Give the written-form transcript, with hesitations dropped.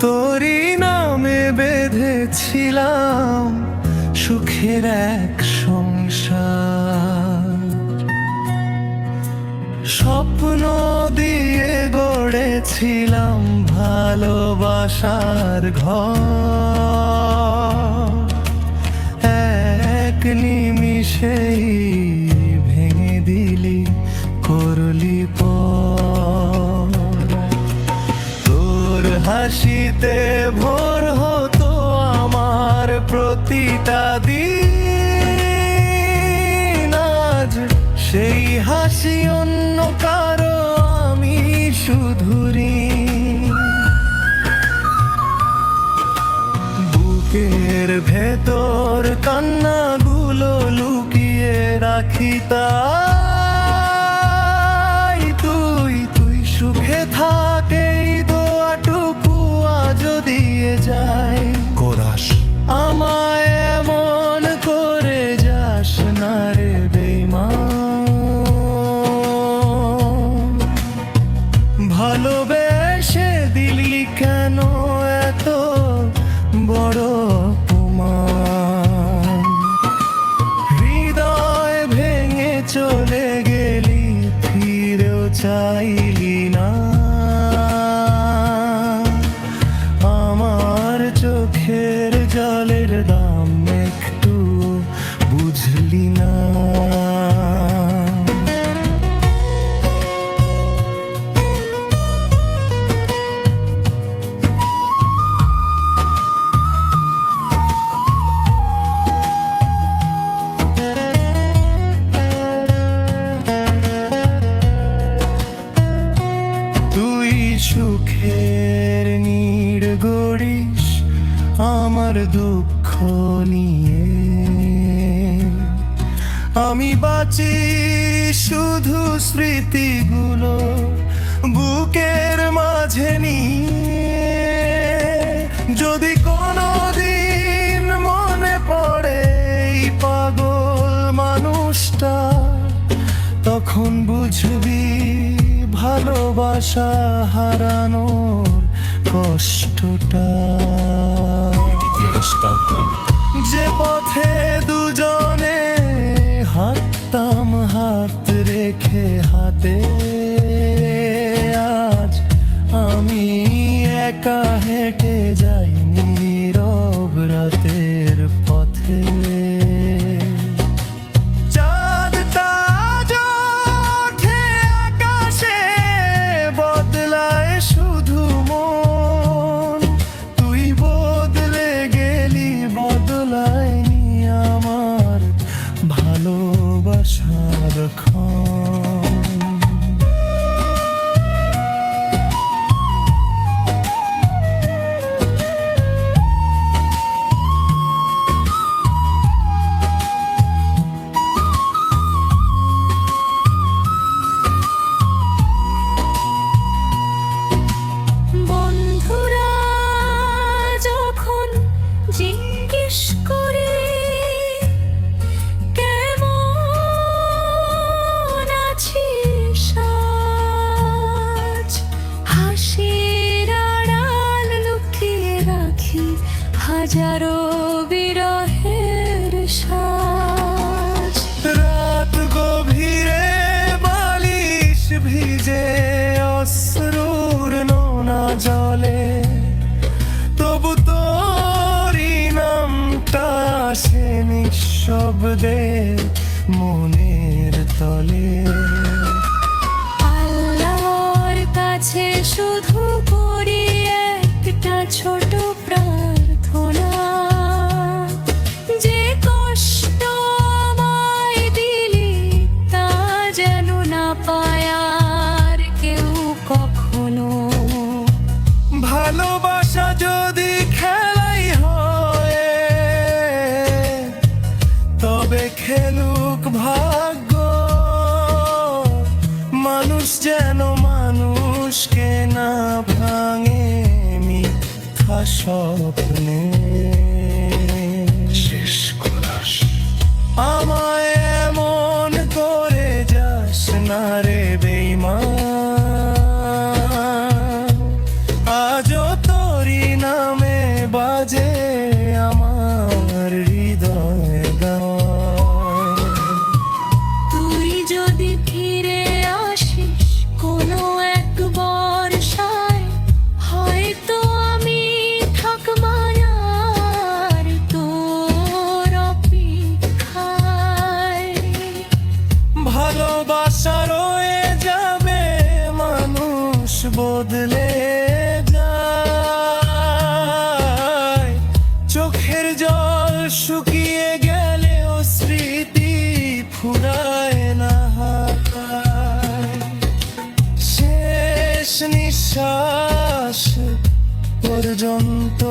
তোরই নামে বেঁধেছিলাম সুখের এক সংসার, স্বপ্ন দিয়ে গড়েছিলাম ভালোবাসার ঘর, এক নিমিষেই ভেঙে দিলি করলি পর। তোর হাসিতে ভোর হতো আমার প্রতিটা দিন, আজ সেই হাসি অন্য কারো আমি শুধু ঋণী। বুকের ভেতর কান্নাগুলো লুকিয়ে রাখি, তাই তুই সুখে থাকে দোয়াটুকু আজও দিয়ে যায়। কোরাস আমায় এমন করে যাস না রে বেঈমান, ভালোবেসে দিলি কেন এত বড় অপমান। হৃদয় ভেঙে চলে গেলি, ফিরেও চাইলি না। আমার চোখের জলের দাম একটু বুঝলি না। তুই সুখের নীড় গড়িস আমার দুঃখ নিয়ে, আমি বাঁচি শুধু স্মৃতিগুলো বুকের মাঝে নিয়ে। যদি কোনোদিন মনে পড়ে এই পাগল মানুষটা, তখন বুঝবি ভালোবাসা হারানোর কষ্টটা। যে পথে দুজনে হাঁটতাম হাত রেখে হাতে, আজ আমি একা হেঁটে যাই নীরব রাতের পথে। ভালোবাসার ক্ষণ বন্ধুরা যখন জিজ্ঞেস করে হাজারো বিরহের সাজ, রাত গভীরে বালিশ ভিজে অশ্রুর নোনা জলে, তবু তোরই নামটা সে নিঃশব্দে মনের তলে। আল্লাহর কাছে শুধু করি একটা ছোট প্রার্থনা, যে কষ্ট আমায় দিলি তা যেন না পায় আর কেউ কখনো। ভালোবাসা যদি খেলাই হয়, তবে খেলুক ভাগ্য, মানুষ যেন মানুষকে না ভাঙে মিথ্যা স্বপ্নে। শেষ কোরাস আমায় এমন করে যাস না রে বেঈমান, আজও তোরই শান্ত